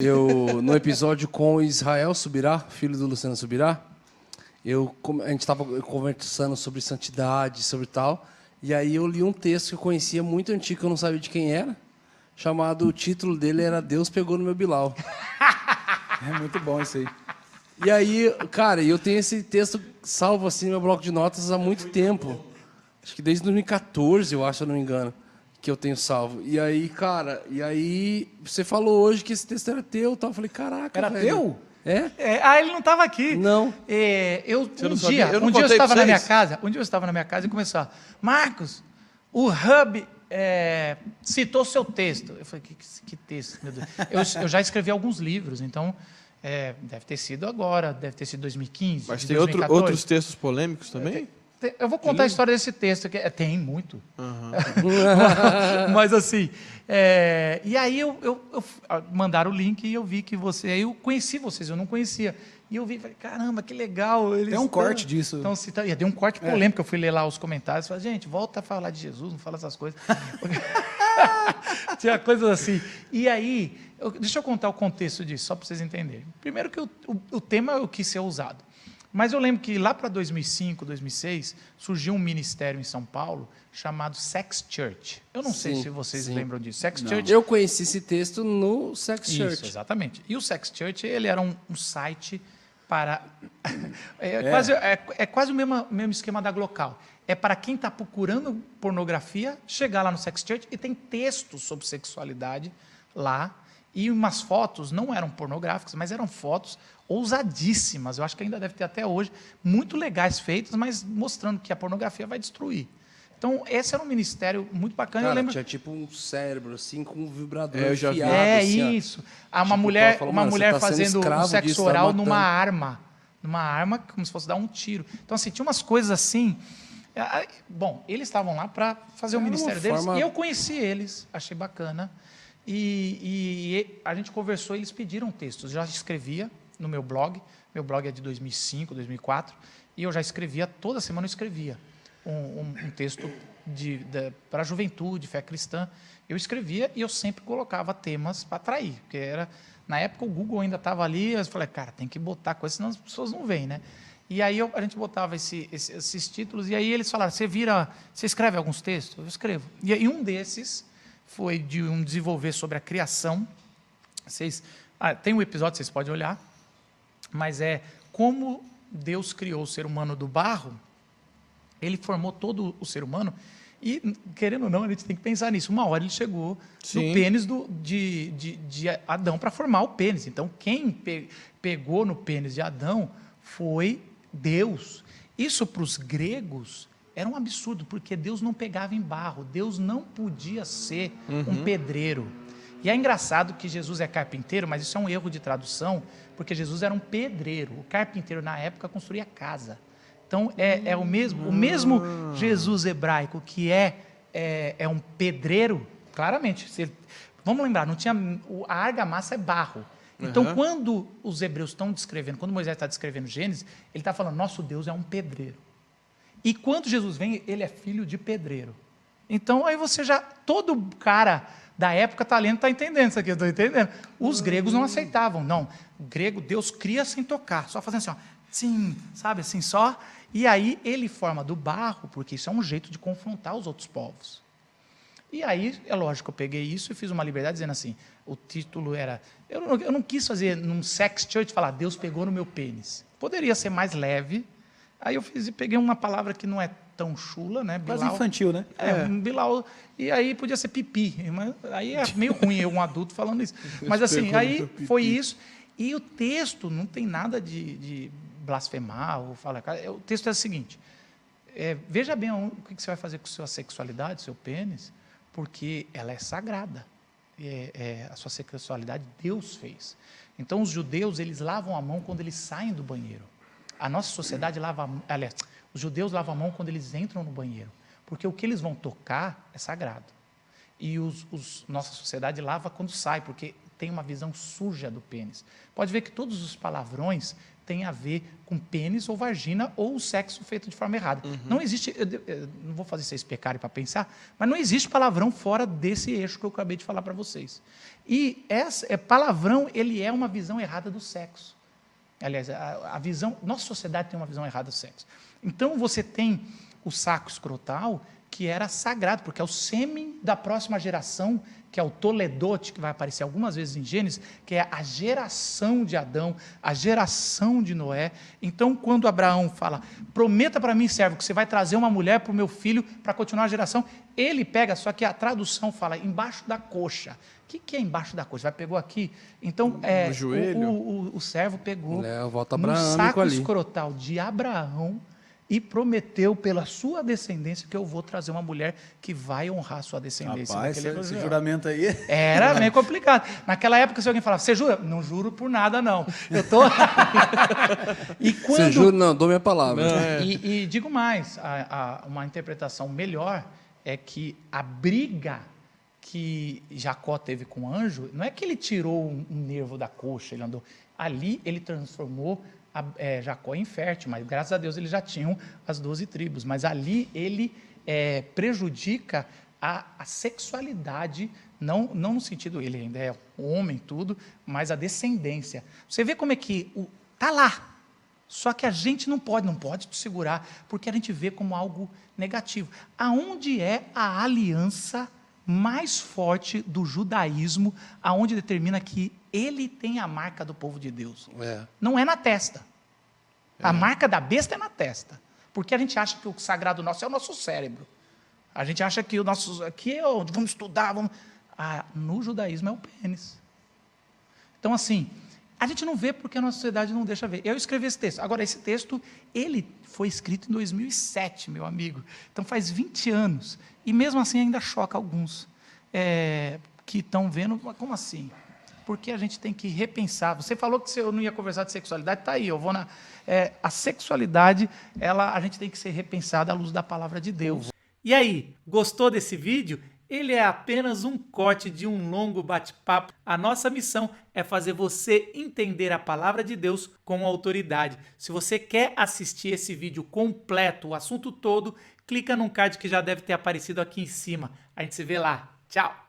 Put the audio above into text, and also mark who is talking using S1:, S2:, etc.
S1: No episódio com o Israel Subirá, filho do Luciano Subirá, a gente estava conversando sobre santidade, sobre tal, e aí eu li um texto que eu conhecia muito antigo, que eu não sabia de quem era, o título dele era Deus Pegou no Meu Bilal.
S2: É muito bom isso aí.
S1: E aí, cara, eu tenho esse texto salvo assim no meu bloco de notas há muito tempo. Acho que desde 2014, eu acho, se eu não me engano, que eu tenho salvo. E aí, cara, você falou hoje que esse texto era teu, tal. Eu falei, caraca,
S2: Era
S1: velho.
S2: teu?
S1: É?
S2: Ele não estava aqui.
S1: Não.
S2: Um dia eu estava na minha casa, e começou, Marcos, o Hub citou seu texto. Eu falei, que texto, meu Deus. Eu já escrevi alguns livros, então deve ter sido agora, deve ter sido 2015,
S3: Mas tem
S2: 2014.
S3: outros textos polêmicos também?
S2: Eu vou contar a história desse texto. Tem muito.
S3: Uhum.
S2: Mas assim... e aí mandaram o link e eu vi que você... Aí eu conheci vocês, eu não conhecia. E eu vi e falei, caramba, que legal. Tem
S4: um corte disso.
S2: Então, deu um corte polêmico. Eu fui ler lá os comentários e falei, gente, volta a falar de Jesus, não fala essas coisas. Tinha coisas assim. E aí, deixa eu contar o contexto disso, só para vocês entenderem. Primeiro que o tema eu quis ser usado. Mas eu lembro que lá para 2005, 2006, surgiu um ministério em São Paulo chamado Sex Church. Eu não sei se vocês lembram disso. Sex Church.
S1: Eu conheci esse texto no Sex Church.
S2: Isso, exatamente. E o Sex Church, ele era um site para... quase o mesmo esquema da Glocal. É para quem está procurando pornografia, chegar lá no Sex Church e tem textos sobre sexualidade lá. E umas fotos, não eram pornográficas, mas eram fotos ousadíssimas, eu acho que ainda deve ter até hoje, muito legais feitas, mas mostrando que a pornografia vai destruir. Então, esse era um ministério muito bacana.
S1: Cara,
S2: eu lembro...
S1: tinha tipo um cérebro, assim, com um vibrador
S3: eu já vi.
S1: assim,
S2: isso. Uma mulher
S1: tá
S2: fazendo um sexo
S1: disso,
S2: oral
S1: tá
S2: numa arma, como se fosse dar um tiro. Então, assim, tinha umas coisas assim... Bom, eles estavam lá para fazer o ministério deles, e eu conheci eles, achei bacana. E a gente conversou, eles pediram textos. Eu já escrevia no meu blog é de 2005, 2004, e eu já escrevia, toda semana eu escrevia um texto para a juventude, fé cristã. Eu escrevia e eu sempre colocava temas para atrair, porque na época o Google ainda estava ali, eu falei, cara, tem que botar coisa, senão as pessoas não veem, né? E aí a gente botava esses títulos, e aí eles falaram, você escreve alguns textos? Eu escrevo. E aí um desses foi de desenvolver sobre a criação. Tem um episódio, vocês podem olhar, mas como Deus criou o ser humano do barro, ele formou todo o ser humano, e, querendo ou não, a gente tem que pensar nisso. Uma hora ele chegou no pênis de Adão para formar o pênis. Então, quem pegou no pênis de Adão foi Deus. Isso, para os gregos, era um absurdo, porque Deus não pegava em barro, Deus não podia ser um pedreiro. E é engraçado que Jesus é carpinteiro, mas isso é um erro de tradução, porque Jesus era um pedreiro. O carpinteiro, na época, construía casa. Então, é o mesmo Jesus hebraico, que é um pedreiro, claramente. Vamos lembrar, a argamassa é barro. Então, quando os hebreus estão descrevendo, quando Moisés está descrevendo Gênesis, ele está falando, nosso Deus é um pedreiro. E quando Jesus vem, ele é filho de pedreiro. Então, aí todo cara da época está lendo, está entendendo isso aqui, eu estou entendendo. Os gregos não aceitavam, não. O grego, Deus cria sem tocar, só fazendo assim, ó, sim, sabe, assim só. E aí ele forma do barro, porque isso é um jeito de confrontar os outros povos. E aí, é lógico, eu peguei isso e fiz uma liberdade dizendo assim, o título era... Eu não quis fazer num Sex Church falar, Deus pegou no meu pênis. Poderia ser mais leve. Aí eu peguei uma palavra que não é tão chula, né? Bilal,
S4: quase infantil, né?
S2: Bilal. E aí podia ser pipi. Mas aí é meio ruim um adulto falando isso. Mas assim, aí foi isso. E o texto não tem nada de blasfemar ou falar. O texto é o seguinte: veja bem o que você vai fazer com sua sexualidade, seu pênis, porque ela é sagrada. A sua sexualidade Deus fez. Então os judeus, eles lavam a mão quando eles saem do banheiro. A nossa sociedade os judeus lavam a mão quando eles entram no banheiro, porque o que eles vão tocar é sagrado. E nossa sociedade lava quando sai, porque tem uma visão suja do pênis. Pode ver que todos os palavrões têm a ver com pênis ou vagina ou o sexo feito de forma errada. Não existe, eu não vou fazer vocês pecarem para pensar, mas não existe palavrão fora desse eixo que eu acabei de falar para vocês. E palavrão, ele é uma visão errada do sexo. Aliás, nossa sociedade tem uma visão errada do sexo. Então, você tem o saco escrotal, que era sagrado, porque é o sêmen da próxima geração, que é o Toledote, que vai aparecer algumas vezes em Gênesis, que é a geração de Adão, a geração de Noé. Então, quando Abraão fala, prometa para mim, servo, que você vai trazer uma mulher para o meu filho para continuar a geração, ele pega, só que a tradução fala, embaixo da coxa. O que é embaixo da coxa? Vai, pegou aqui? Então,
S3: no joelho.
S2: O servo pegou
S1: no
S2: saco escrotal de Abraão, e prometeu pela sua descendência que eu vou trazer uma mulher que vai honrar a sua descendência.
S4: Rapaz, esse juramento aí...
S2: Era meio complicado. Naquela época, se alguém falava, você jura? Não juro por nada, não. Eu tô...
S1: Você jura? Não, dou minha palavra.
S2: E digo mais, uma interpretação melhor é que a briga que Jacó teve com o anjo, não é que ele tirou um nervo da coxa, ele andou... Ali, ele transformou... Jacó é infértil, mas graças a Deus eles já tinham as 12 tribos, mas ali ele prejudica a sexualidade, não no sentido, ele ainda é homem, tudo, mas a descendência. Você vê como é que está lá, só que a gente não pode segurar, porque a gente vê como algo negativo. Aonde é a aliança mais forte do judaísmo, aonde determina que ele tem a marca do povo de Deus? Não é na testa. A marca da besta é na testa. Porque a gente acha que o sagrado nosso é o nosso cérebro. A gente acha que o nosso... Aqui é onde vamos estudar, no judaísmo é o pênis. Então, assim, a gente não vê porque a nossa sociedade não deixa ver. Eu escrevi esse texto. Agora, esse texto, ele foi escrito em 2007, meu amigo. Então, faz 20 anos. E mesmo assim ainda choca alguns que estão vendo, como assim? Porque a gente tem que repensar. Você falou que eu não ia conversar de sexualidade, está aí, eu vou a sexualidade, a gente tem que ser repensada à luz da palavra de Deus.
S5: E aí, gostou desse vídeo? Ele é apenas um corte de um longo bate-papo. A nossa missão é fazer você entender a palavra de Deus com autoridade. Se você quer assistir esse vídeo completo, o assunto todo, clica no card que já deve ter aparecido aqui em cima. A gente se vê lá. Tchau!